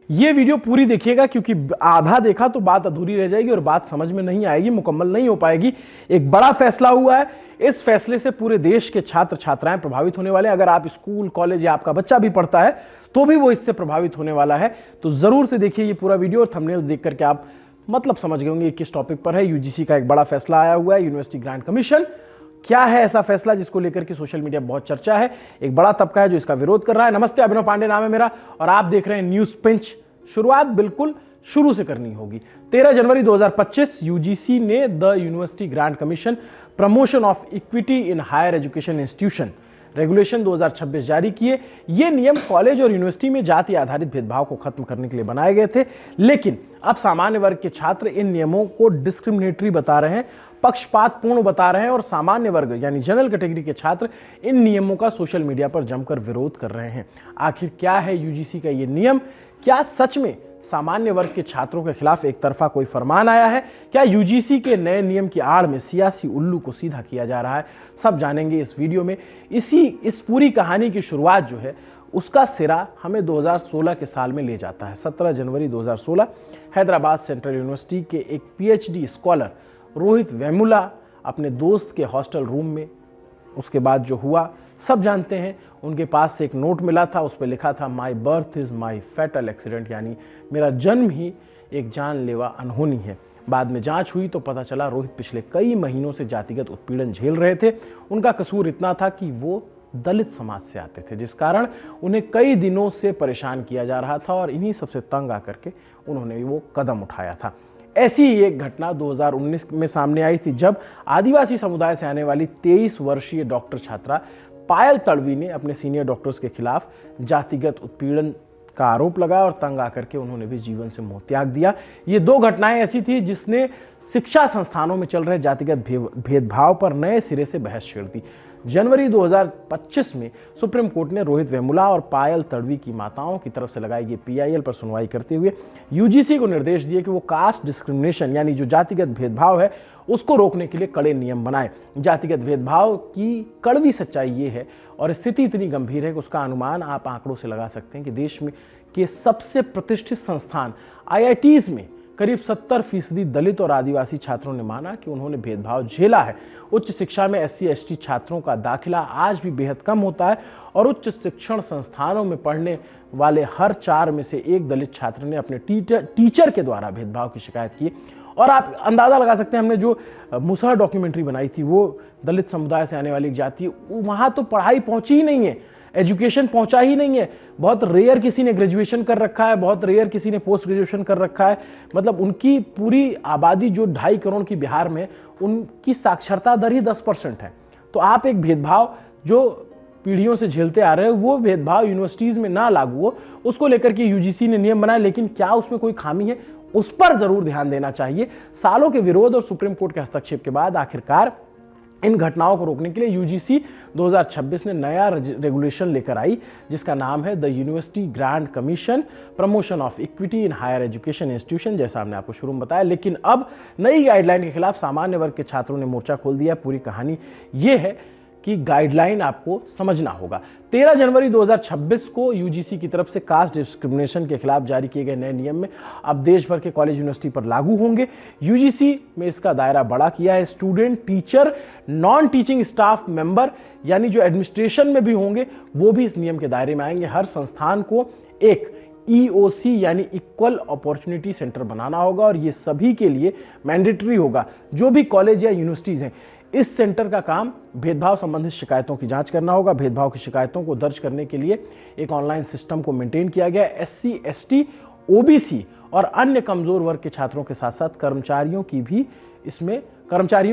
ये वीडियो पूरी देखिएगा, क्योंकि आधा देखा तो बात अधूरी रह जाएगी और बात समझ में नहीं आएगी, मुकम्मल नहीं हो पाएगी। एक बड़ा फैसला हुआ है, इस फैसले से पूरे देश के छात्र छात्राएं प्रभावित होने वाले हैं। अगर आप स्कूल कॉलेज या आपका बच्चा भी पढ़ता है तो भी वो इससे प्रभावित होने वाला है। तो जरूर से देखिए ये पूरा वीडियो, और थंबनेल देख करके आप मतलब समझ गए होंगे किस टॉपिक पर है। यूजीसी का एक बड़ा फैसला आया हुआ है, यूनिवर्सिटी ग्रांट कमीशन। क्या है ऐसा फैसला जिसको लेकर के सोशल मीडिया बहुत चर्चा है? एक बड़ा तबका है जो इसका विरोध कर रहा है। नमस्ते, अभिनव पांडे नाम है मेरा और आप देख रहे हैं न्यूज पिंच। शुरुआत बिल्कुल शुरू से करनी होगी। 13 जनवरी 2025 यूजीसी ने the university grant commission promotion of equity in higher education institution regulation 2026 जारी किए। ये नियम कॉलेज और यूनिवर्सिटी में जाति आधारित भेदभाव को खत्म करने के लिए बनाए गए थे, लेकिन अब सामान्य वर्ग के छात्र इन नियमों को डिस्क्रिमिनेटरी बता रहे हैं, पक्षपातपूर्ण बता रहे हैं, और सामान्य वर्ग यानी जनरल कैटेगरी के छात्र इन नियमों का सोशल मीडिया पर जमकर विरोध कर रहे हैं। आखिर क्या है यूजीसी का ये नियम? क्या सच में सामान्य वर्ग के छात्रों के खिलाफ एक तरफा कोई फरमान आया है? क्या यूजीसी के नए नियम की आड़ में सियासी उल्लू को सीधा किया जा रहा है? सब जानेंगे इस वीडियो में। इस पूरी कहानी की शुरुआत जो है उसका सिरा हमें 2016 के साल में ले जाता है। 17 जनवरी 2016 हैदराबाद सेंट्रल यूनिवर्सिटी के एक पीएचडी स्कॉलर रोहित वेमुला अपने दोस्त के हॉस्टल रूम में, उसके बाद जो हुआ सब जानते हैं। उनके पास से एक नोट मिला था, उस पर लिखा था my birth is my fatal accident, यानी मेरा जन्म ही एक जानलेवा अनहोनी है। बाद में जांच हुई तो पता चला रोहित पिछले कई महीनों से जातिगत उत्पीड़न झेल रहे थे। उनका कसूर इतना था कि वो दलित समाज से आते थे, जिस कारण उन्हें कई दिनों से परेशान किया जा रहा था, और इन्हीं सबसे तंग आकर के उन्होंने वो कदम उठाया था। ऐसी ही एक घटना 2019 में सामने आई थी, जब आदिवासी समुदाय से आने वाली 23 वर्षीय डॉक्टर छात्रा पायल तड़वी ने अपने सीनियर डॉक्टर्स के खिलाफ जातिगत उत्पीड़न का आरोप लगाया और तंग आकर के उन्होंने भी जीवन से मोह त्याग दिया। ये दो घटनाएं ऐसी थी जिसने शिक्षा संस्थानों में चल रहे जातिगत भेदभाव पर नए सिरे से बहस छेड़ दी। जनवरी 2025 में सुप्रीम कोर्ट ने रोहित वेमुला और पायल तड़वी की माताओं की तरफ से लगाई गई पीआईएल पर सुनवाई करते हुए यूजीसी को निर्देश दिए कि वो कास्ट डिस्क्रिमिनेशन यानी जो जातिगत भेदभाव है उसको रोकने के लिए कड़े नियम बनाए। जातिगत भेदभाव की कड़वी सच्चाई ये है और स्थिति इतनी गंभीर है कि उसका अनुमान आप आंकड़ों से लगा सकते हैं कि देश में के सबसे प्रतिष्ठित संस्थान आईआईटीज में करीब 70% दलित और आदिवासी छात्रों ने माना कि उन्होंने भेदभाव झेला है। उच्च शिक्षा में एससी एसटी छात्रों का दाखिला आज भी बेहद कम होता है और उच्च शिक्षण संस्थानों में पढ़ने वाले हर 4 में से एक दलित छात्र ने अपने टीचर के द्वारा भेदभाव की शिकायत की। और आप अंदाजा लगा सकते हैं, हमने जो मुसहर डॉक्यूमेंट्री बनाई थी वो दलित समुदाय से आने वाली एक जाति, वहाँ तो पढ़ाई पहुंची ही नहीं है, एजुकेशन पहुंचा ही नहीं है। बहुत रेयर किसी ने ग्रेजुएशन कर रखा है, बहुत रेयर किसी ने पोस्ट ग्रेजुएशन कर रखा है। मतलब उनकी पूरी आबादी जो 2.5 करोड़ की बिहार में, उनकी साक्षरता दर ही 10% है। तो आप एक भेदभाव जो पीढ़ियों से झेलते आ रहे हो, वो भेदभाव यूनिवर्सिटीज में ना लागू हो, उसको लेकर के यूजीसी ने नियम बनाया। लेकिन क्या उसमें कोई खामी है? उस पर जरूर ध्यान देना चाहिए। सालों के विरोध और सुप्रीम कोर्ट के हस्तक्षेप के बाद आखिरकार इन घटनाओं को रोकने के लिए यूजीसी 2026 ने नया रेगुलेशन लेकर आई, जिसका नाम है the university grant commission promotion of equity in higher education institution, जैसा हमने आपको शुरू में बताया। लेकिन अब नई गाइडलाइन के खिलाफ सामान्य वर्ग के छात्रों ने मोर्चा खोल दिया। पूरी कहानी यह है कि गाइडलाइन आपको समझना होगा। 13 जनवरी 2026 को यूजीसी की तरफ से कास्ट डिस्क्रिमिनेशन के खिलाफ जारी किए गए नए नियम में अब देश भर के कॉलेज यूनिवर्सिटी पर लागू होंगे। यूजीसी में इसका दायरा बड़ा किया है। Student, teacher, non teaching staff member यानी जो एडमिनिस्ट्रेशन में भी होंगे वो भी इस नियम के दायरे में आएंगे। हर संस्थान को एक EOC यानी इक्वल अपॉर्चुनिटी सेंटर बनाना होगा और ये सभी के लिए मैंडेटरी होगा। जो भी कॉलेज या यूनिवर्सिटीज हैं, इस सेंटर का काम भेदभाव संबंधित शिकायतों की जांच करना होगा। भेदभाव की शिकायतों को दर्ज करने के लिए एक ऑनलाइन सिस्टम को मेंटेन किया गया है। SC, ST, OBC और अन्य कमजोर वर्ग के छात्रों के साथ साथ कर्मचारियों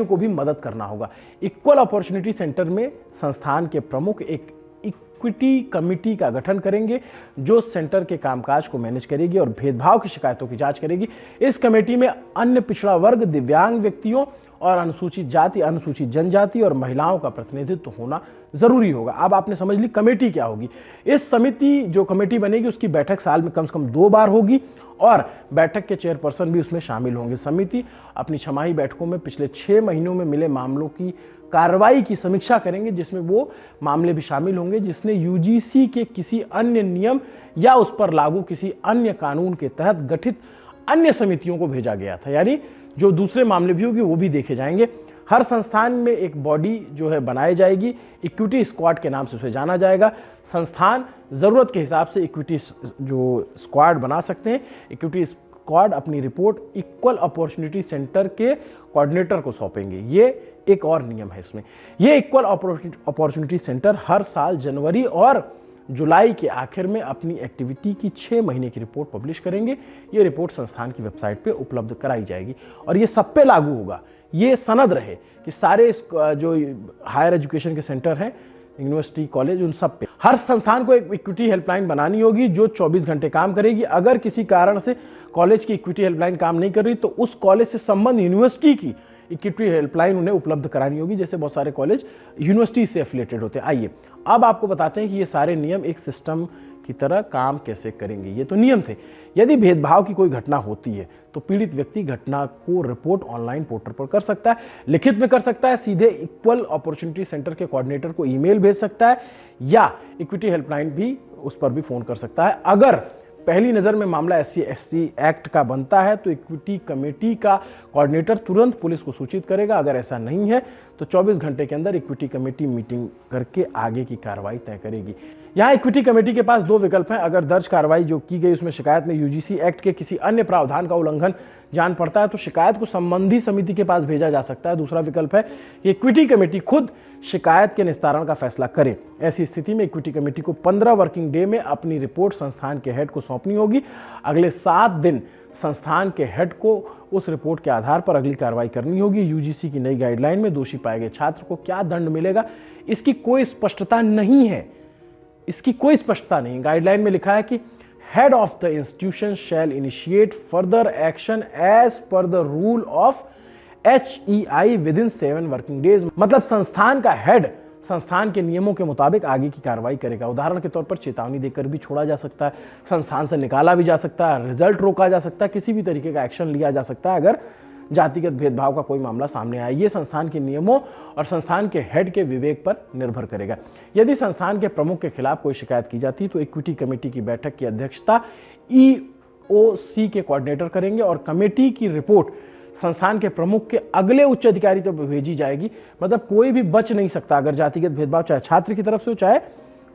को भी मदद करना होगा। इक्वल अपॉर्चुनिटी सेंटर में संस्थान के प्रमुख एक इक्विटी कमिटी का गठन करेंगे जो सेंटर के कामकाज को मैनेज करेगी और भेदभाव की शिकायतों की जांच करेगी। इस कमेटी में अन्य पिछड़ा वर्ग, दिव्यांग व्यक्तियों और अनुसूचित जाति, अनुसूचित जनजाति और महिलाओं का प्रतिनिधित्व होना जरूरी होगा। अब आपने समझ ली कमेटी क्या होगी। इस समिति जो कमेटी बनेगी उसकी बैठक साल में कम से कम 2 बार होगी और बैठक के चेयरपर्सन भी उसमें शामिल होंगे। समिति अपनी छमाही बैठकों में पिछले 6 महीनों में मिले मामलों की कार्रवाई की समीक्षा करेंगे, जिसमें वो मामले भी शामिल होंगे जिसने यूजीसी के किसी अन्य नियम या उस पर लागू किसी अन्य कानून के तहत गठित अन्य समितियों को भेजा गया था। यानी जो दूसरे मामले भी होंगे वो भी देखे जाएंगे। हर संस्थान में एक बॉडी जो है बनाई जाएगी, इक्विटी स्क्वाड के नाम से उसे जाना जाएगा। संस्थान जरूरत के हिसाब से इक्विटी जो स्क्वाड बना सकते हैं। इक्विटी स्क्वाड अपनी रिपोर्ट इक्वल अपॉर्चुनिटी सेंटर के कोऑर्डिनेटर को सौंपेंगे। ये एक और नियम है इसमें। ये इक्वल अपॉर्चुनिटी सेंटर हर साल जनवरी और जुलाई के आखिर में अपनी एक्टिविटी की 6 महीने की रिपोर्ट पब्लिश करेंगे। ये रिपोर्ट संस्थान की वेबसाइट पे उपलब्ध कराई जाएगी और ये सब पे लागू होगा। ये सनद रहे कि सारे जो हायर एजुकेशन के सेंटर हैं, यूनिवर्सिटी, कॉलेज, उन सब पे हर संस्थान को एक इक्विटी हेल्पलाइन बनानी होगी जो 24 घंटे काम करेगी। अगर किसी कारण से कॉलेज की इक्विटी हेल्पलाइन काम नहीं कर रही तो उस कॉलेज से संबंध यूनिवर्सिटी की इक्विटी हेल्पलाइन उन्हें उपलब्ध करानी होगी। जैसे बहुत सारे कॉलेज यूनिवर्सिटी से एफिलिएटेड होते हैं। आइए अब आपको बताते हैं कि ये सारे नियम एक सिस्टम की तरह काम कैसे करेंगे। ये तो नियम थे। यदि भेदभाव की कोई घटना होती है तो पीड़ित व्यक्ति घटना को रिपोर्ट ऑनलाइन पोर्टल पर कर सकता है, लिखित में कर सकता है, सीधे इक्वल अपॉर्चुनिटी सेंटर के कोऑर्डिनेटर को ईमेल भेज सकता है या इक्विटी हेल्पलाइन भी उस पर भी फोन कर सकता है। अगर पहली नज़र में मामला SC/ST एक्ट का बनता है तो इक्विटी कमेटी का कोऑर्डिनेटर तुरंत पुलिस को सूचित करेगा। अगर ऐसा नहीं है तो 24 घंटे के अंदर इक्विटी कमेटी मीटिंग करके आगे की कार्रवाई तय करेगी। यहाँ इक्विटी कमेटी के पास 2 विकल्प हैं। अगर दर्ज कार्रवाई जो की गई उसमें शिकायत में यूजीसी एक्ट के किसी अन्य प्रावधान का उल्लंघन जान पड़ता है तो शिकायत को संबंधी समिति के पास भेजा जा सकता है। दूसरा विकल्प है कि इक्विटी कमेटी खुद शिकायत के निस्तारण का फैसला करे। ऐसी स्थिति में इक्विटी कमेटी को 15 वर्किंग डे में अपनी रिपोर्ट संस्थान के हेड को सौंपनी होगी। अगले 7 दिन संस्थान के हेड को उस रिपोर्ट के आधार पर अगली कार्रवाई करनी होगी। यूजीसी की नई गाइडलाइन में दोषी पाए गए छात्र को क्या दंड मिलेगा इसकी कोई स्पष्टता नहीं है। गाइडलाइन में लिखा है कि head of the institution shall initiate further action as per the rule of HEI within 7 working days. मतलब संस्थान का हेड संस्थान के नियमों के मुताबिक आगे की कार्रवाई करेगा। उदाहरण के तौर पर चेतावनी देकर भी छोड़ा जा सकता है, संस्थान से निकाला भी जा सकता है, रिजल्ट रोका जा सकता है, किसी भी तरीके का एक्शन लिया जा सकता है अगर जातिगत भेदभाव का कोई मामला सामने आए। ये संस्थान के नियमों और संस्थान के हेड के विवेक पर निर्भर करेगा। यदि संस्थान के प्रमुख के खिलाफ कोई शिकायत की जाती है तो इक्विटी कमेटी की बैठक की अध्यक्षता EOC के कोऑर्डिनेटर करेंगे और कमेटी की रिपोर्ट संस्थान के प्रमुख के अगले उच्च अधिकारी तक भेजी जाएगी। मतलब कोई भी बच नहीं सकता अगर जातिगत भेदभाव चाहे छात्र की तरफ से हो चाहे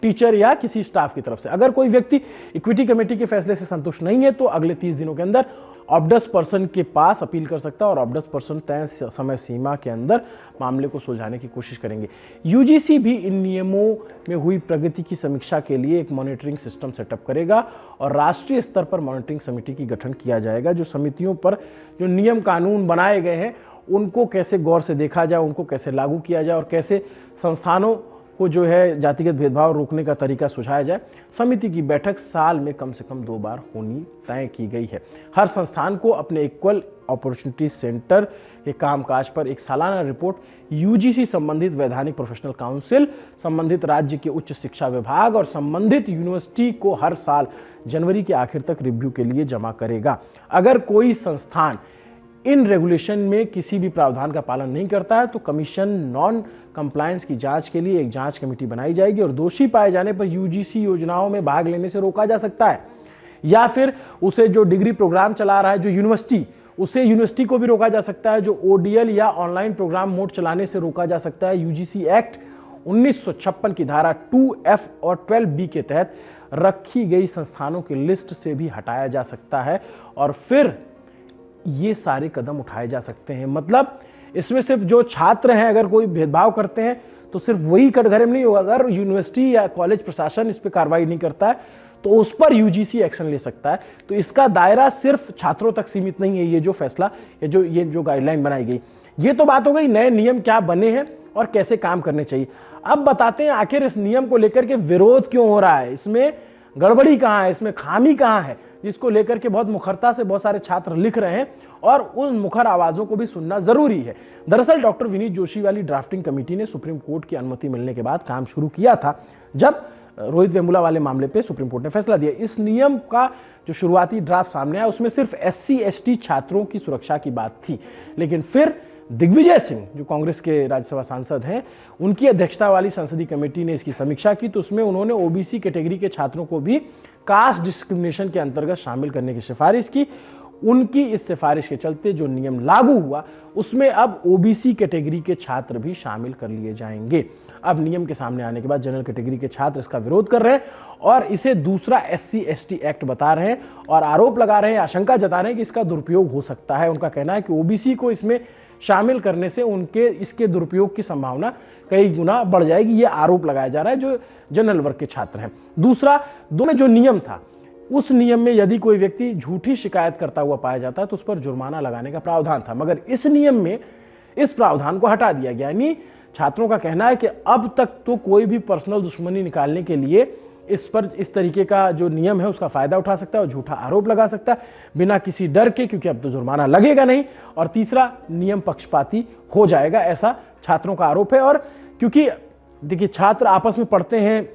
टीचर या किसी स्टाफ की तरफ से। अगर कोई व्यक्ति इक्विटी कमेटी के फैसले से संतुष्ट नहीं है तो अगले 30 दिनों के अंदर ऑब्डस पर्सन के पास अपील कर सकता है और ऑब्डस पर्सन तय समय सीमा के अंदर मामले को सुलझाने की कोशिश करेंगे। यूजीसी भी इन नियमों में हुई प्रगति की समीक्षा के लिए एक मॉनिटरिंग सिस्टम सेटअप करेगा और राष्ट्रीय स्तर पर मॉनिटरिंग समिति की गठन किया जाएगा जो समितियों पर जो नियम कानून बनाए गए हैं उनको कैसे गौर से देखा जाए, उनको कैसे लागू किया जाए और कैसे संस्थानों को जो है जातिगत भेदभाव रोकने का तरीका सुझाया जाए। समिति की बैठक साल में कम से कम 2 बार होनी तय की गई है। हर संस्थान को अपने इक्वल अपॉर्चुनिटी सेंटर के कामकाज पर एक सालाना रिपोर्ट यूजीसी संबंधित वैधानिक प्रोफेशनल काउंसिल, संबंधित राज्य के उच्च शिक्षा विभाग और संबंधित यूनिवर्सिटी को हर साल जनवरी के आखिर तक रिव्यू के लिए जमा करेगा। अगर कोई संस्थान इन रेगुलेशन में किसी भी प्रावधान का पालन नहीं करता है तो कमीशन नॉन कंप्लायंस की जांच के लिए एक जांच कमेटी बनाई जाएगी और दोषी पाए जाने पर यूजीसी योजनाओं में भाग लेने से रोका जा सकता है या फिर उसे जो डिग्री प्रोग्राम चला रहा है जो यूनिवर्सिटी को भी रोका जा सकता है। जो ODL या ऑनलाइन प्रोग्राम मोड चलाने से रोका जा सकता है। यूजीसी एक्ट 1956 की धारा 2F और 12B के तहत रखी गई संस्थानों की लिस्ट से भी हटाया जा सकता है और फिर ये सारे कदम उठाए जा सकते हैं। मतलब इसमें सिर्फ जो छात्र हैं अगर कोई भेदभाव करते हैं तो सिर्फ वही कटघरे में नहीं होगा। अगर यूनिवर्सिटी या कॉलेज प्रशासन इस पर कार्रवाई नहीं करता है तो उस पर यूजीसी एक्शन ले सकता है। तो इसका दायरा सिर्फ छात्रों तक सीमित नहीं है। ये जो फैसला ये जो गाइडलाइन बनाई गई, ये तो बात हो गई नए नियम क्या बने हैं और कैसे काम करने चाहिए। अब बताते हैं आखिर इस नियम को लेकर के विरोध क्यों हो रहा है। इसमें गड़बड़ी कहाँ है, इसमें खामी कहाँ है, जिसको लेकर के बहुत मुखरता से बहुत सारे छात्र लिख रहे हैं और उन मुखर आवाजों को भी सुनना जरूरी है। दरअसल डॉक्टर विनीत जोशी वाली ड्राफ्टिंग कमेटी ने सुप्रीम कोर्ट की अनुमति मिलने के बाद काम शुरू किया था, जब रोहित वेमुला वाले मामले पे सुप्रीम कोर्ट ने फैसला दिया। इस नियम का जो शुरुआती ड्राफ्ट सामने आया उसमें सिर्फ SC ST छात्रों की सुरक्षा की बात थी, लेकिन फिर दिग्विजय सिंह जो कांग्रेस के राज्यसभा सांसद हैं, उनकी अध्यक्षता वाली संसदीय कमेटी ने इसकी समीक्षा की, तो उसमें उन्होंने OBC कैटेगरी के छात्रों को भी कास्ट डिस्क्रिमिनेशन के अंतर्गत शामिल करने की सिफारिश की। उनकी इस सिफारिश के चलते जो नियम लागू हुआ उसमें अब OBC कैटेगरी के छात्र भी शामिल कर लिए जाएंगे। अब नियम के सामने आने के बाद जनरल कैटेगरी के छात्र इसका विरोध कर रहे हैं और इसे दूसरा SC ST एक्ट बता रहे हैं और आरोप लगा रहे हैं, आशंका जता रहे हैं कि इसका दुरुपयोग हो सकता है। उनका कहना है कि OBC को इसमें शामिल करने से इसके दुरुपयोग की संभावना कई गुना बढ़ जाएगी। ये आरोप लगाया जा रहा है जो जनरल वर्ग के छात्र हैं। दूसरा, दोनों जो नियम था उस नियम में यदि कोई व्यक्ति झूठी शिकायत करता हुआ पाया जाता है तो उस पर जुर्माना लगाने का प्रावधान था, मगर इस नियम में इस प्रावधान को हटा दिया गया। यानी छात्रों का कहना है कि अब तक तो कोई भी पर्सनल दुश्मनी निकालने के लिए इस पर इस तरीके का जो नियम है उसका फायदा उठा सकता है और झूठा आरोप लगा सकता है बिना किसी डर के, क्योंकि अब तो जुर्माना लगेगा नहीं। और तीसरा, नियम पक्षपाती हो जाएगा, ऐसा छात्रों का आरोप है। और क्योंकि देखिए छात्र आपस में पढ़ते हैं,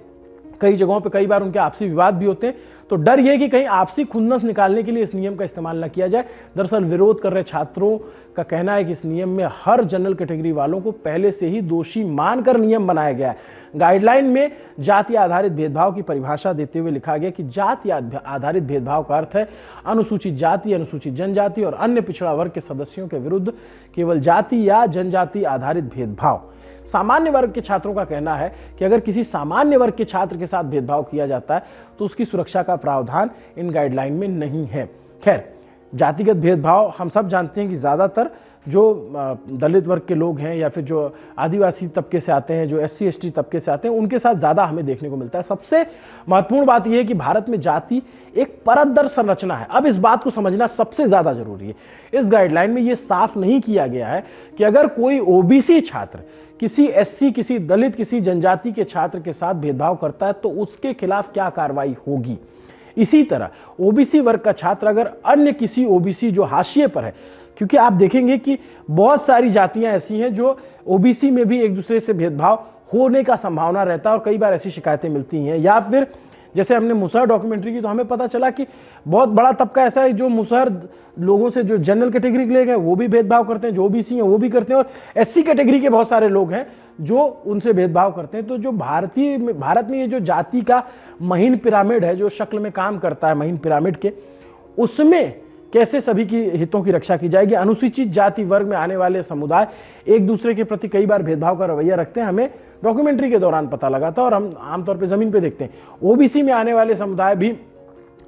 कई जगहों पे कई बार उनके आपसी विवाद भी होते हैं, तो डर यह कि कहीं आपसी खुन्नस निकालने के लिए इस नियम का इस्तेमाल न किया जाए। दरअसल विरोध कर रहे छात्रों का कहना है कि इस नियम में हर जनरल कैटेगरी वालों को पहले से ही दोषी मानकर नियम बनाया गया है। गाइडलाइन में जाति आधारित भेदभाव की परिभाषा देते हुए लिखा गया कि जाति आधारित भेदभाव का अर्थ है अनुसूचित जाति, अनुसूचित जनजाति और अन्य पिछड़ा वर्ग के सदस्यों के विरुद्ध केवल जाति या जनजाति आधारित भेदभाव। सामान्य वर्ग के छात्रों का कहना है कि अगर किसी सामान्य वर्ग के छात्र के साथ भेदभाव किया जाता है तो उसकी सुरक्षा का प्रावधान इन गाइडलाइन में नहीं है। खैर, जातिगत भेदभाव हम सब जानते हैं कि ज़्यादातर जो दलित वर्ग के लोग हैं या फिर जो आदिवासी तबके से आते हैं, जो SC ST तबके से आते हैं, उनके साथ ज़्यादा हमें देखने को मिलता है। सबसे महत्वपूर्ण बात यह है कि भारत में जाति एक परत दर संरचना है। अब इस बात को समझना सबसे ज़्यादा जरूरी है। इस गाइडलाइन में यह साफ नहीं किया गया है कि अगर कोई OBC छात्र किसी SC, किसी दलित, किसी जनजाति के छात्र के साथ भेदभाव करता है तो उसके खिलाफ क्या कार्रवाई होगी। इसी तरह OBC वर्ग का छात्र अगर अन्य किसी OBC जो हाशिए पर है, क्योंकि आप देखेंगे कि बहुत सारी जातियां ऐसी हैं जो OBC में भी एक दूसरे से भेदभाव होने का संभावना रहता है और कई बार ऐसी शिकायतें मिलती हैं। या फिर जैसे हमने मुसहर डॉक्यूमेंट्री की तो हमें पता चला कि बहुत बड़ा तबका ऐसा है जो मुसहर लोगों से जो जनरल कैटेगरी के लोग हैं वो भी भेदभाव करते हैं, जो OBC हैं वो भी करते हैं, और SC कैटेगरी के बहुत सारे लोग हैं जो उनसे भेदभाव करते हैं। तो जो भारत में ये जो जाति का महीन पिरामिड है, जो शक्ल में काम करता है महीन पिरामिड के, उसमें कैसे सभी की हितों की रक्षा की जाएगी। अनुसूचित जाति वर्ग में आने वाले समुदाय एक दूसरे के प्रति कई बार भेदभाव का रवैया रखते हैं, हमें डॉक्यूमेंट्री के दौरान पता लगा था और हम आमतौर पे जमीन पे देखते हैं। OBC में आने वाले समुदाय भी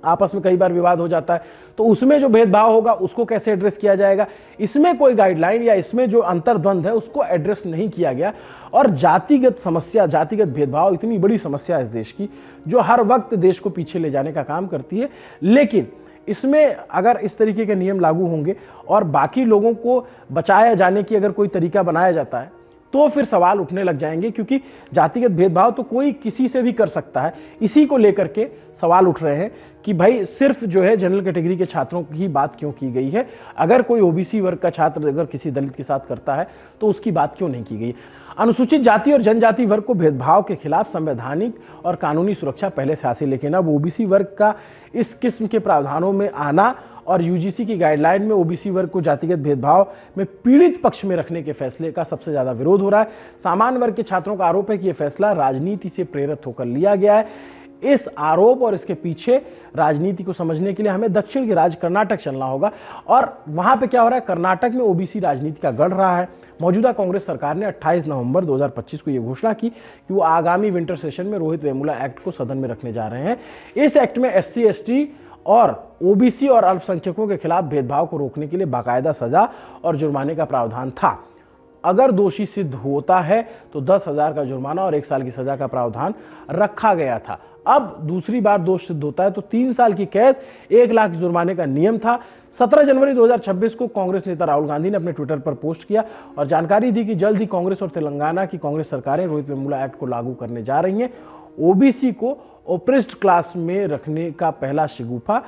आपस में कई बार विवाद हो जाता है, तो उसमें जो भेदभाव होगा उसको कैसे एड्रेस किया जाएगा, इसमें कोई गाइडलाइन या इसमें जो अंतर्द्वंद है उसको एड्रेस नहीं किया गया। और जातिगत समस्या, जातिगत भेदभाव इतनी बड़ी समस्या है इस देश की जो हर वक्त देश को पीछे ले जाने का काम करती है। लेकिन इसमें अगर इस तरीके के नियम लागू होंगे और बाकी लोगों को बचाया जाने की अगर कोई तरीका बनाया जाता है तो फिर सवाल उठने लग जाएंगे, क्योंकि जातिगत भेदभाव तो कोई किसी से भी कर सकता है। इसी को लेकर के सवाल उठ रहे हैं कि भाई सिर्फ जो है जनरल कैटेगरी के छात्रों की बात क्यों की गई है, अगर कोई OBC वर्ग का छात्र अगर किसी दलित के साथ करता है तो उसकी बात क्यों नहीं की गई। अनुसूचित जाति और जनजाति वर्ग को भेदभाव के खिलाफ संवैधानिक और कानूनी सुरक्षा पहले से हासिल, लेकिन अब OBC वर्ग का इस किस्म के प्रावधानों में आना और UGC की गाइडलाइन में OBC वर्ग को जातिगत भेदभाव में पीड़ित पक्ष में रखने के फैसले का सबसे ज्यादा विरोध हो रहा है। सामान्य वर्ग के छात्रों का आरोप है कि यह फैसला राजनीति से प्रेरित होकर लिया गया है। इस आरोप और इसके पीछे राजनीति को समझने के लिए हमें दक्षिण के राज्य कर्नाटक चलना होगा। और वहां पे क्या हो रहा है, कर्नाटक में OBC राजनीति का गढ़ रहा है। मौजूदा कांग्रेस सरकार ने 28 नवंबर 2025 को यह घोषणा की कि वो आगामी विंटर सेशन में रोहित वेमुला एक्ट को सदन में रखने जा रहे हैं। इस एक्ट में SC ST और OBC और अल्पसंख्यकों के खिलाफ भेदभाव को रोकने के लिए बाकायदा सजा और जुर्माने का प्रावधान था। अगर दोषी सिद्ध होता है तो 10,000 का जुर्माना और 1 साल की सजा का प्रावधान रखा गया था। अब दूसरी बार दोष सिद्ध होता है तो 3 साल की कैद, 1 लाख जुर्माने का नियम था। 17 जनवरी 2026 को कांग्रेस नेता राहुल गांधी ने अपने ट्विटर पर पोस्ट किया और जानकारी दी कि जल्द ही कांग्रेस और तेलंगाना की कांग्रेस सरकारें रोहित वेमुला एक्ट को लागू करने जा रही हैं। OBC को ओप्रेस्ड क्लास में रखने का पहला शिगुफा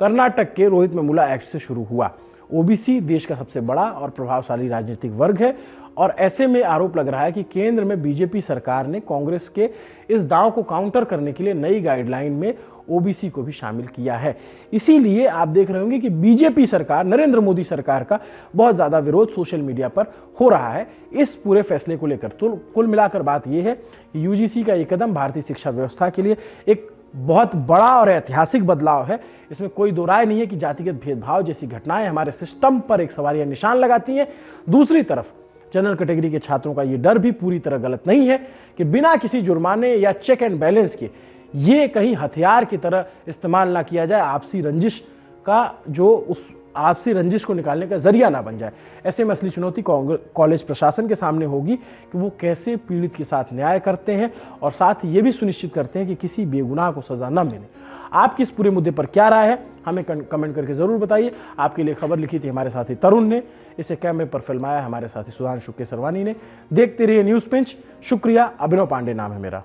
कर्नाटक के रोहित वेमुला एक्ट से शुरू हुआ। ओबीसी देश का सबसे बड़ा और प्रभावशाली राजनीतिक वर्ग है और ऐसे में आरोप लग रहा है कि केंद्र में बीजेपी सरकार ने कांग्रेस के इस दांव को काउंटर करने के लिए नई गाइडलाइन में ओबीसी को भी शामिल किया है। इसीलिए आप देख रहे होंगे कि बीजेपी सरकार, नरेंद्र मोदी सरकार का बहुत ज़्यादा विरोध सोशल मीडिया पर हो रहा है इस पूरे फैसले को लेकर। तो कुल मिलाकर बात यह है कि यूजीसी का ये कदम भारतीय शिक्षा व्यवस्था के लिए एक बहुत बड़ा और ऐतिहासिक बदलाव है। इसमें कोई दो राय नहीं है कि जातिगत भेदभाव जैसी घटनाएं हमारे सिस्टम पर एक सवालिया निशान लगाती हैं। दूसरी तरफ जनरल कैटेगरी के छात्रों का ये डर भी पूरी तरह गलत नहीं है कि बिना किसी जुर्माने या चेक एंड बैलेंस के ये कहीं हथियार की तरह इस्तेमाल ना किया जाए, आपसी रंजिश का जो उस आपसी रंजिश को निकालने का जरिया ना बन जाए। ऐसे में असली चुनौती कॉलेज प्रशासन के सामने होगी कि वो कैसे पीड़ित के साथ न्याय करते हैं और साथ ही ये भी सुनिश्चित करते हैं कि किसी बेगुनाह को सजा न मिले। आपकी इस पूरे मुद्दे पर क्या राय है हमें कमेंट करके जरूर बताइए। आपके लिए खबर लिखी थी हमारे साथी तरुण ने, इसे कैमरे पर फिल्माया हमारे साथी सुधांशु केसरवानी ने। देखते रहिए न्यूज़ पिंच। शुक्रिया। अभिनव पांडे नाम है मेरा।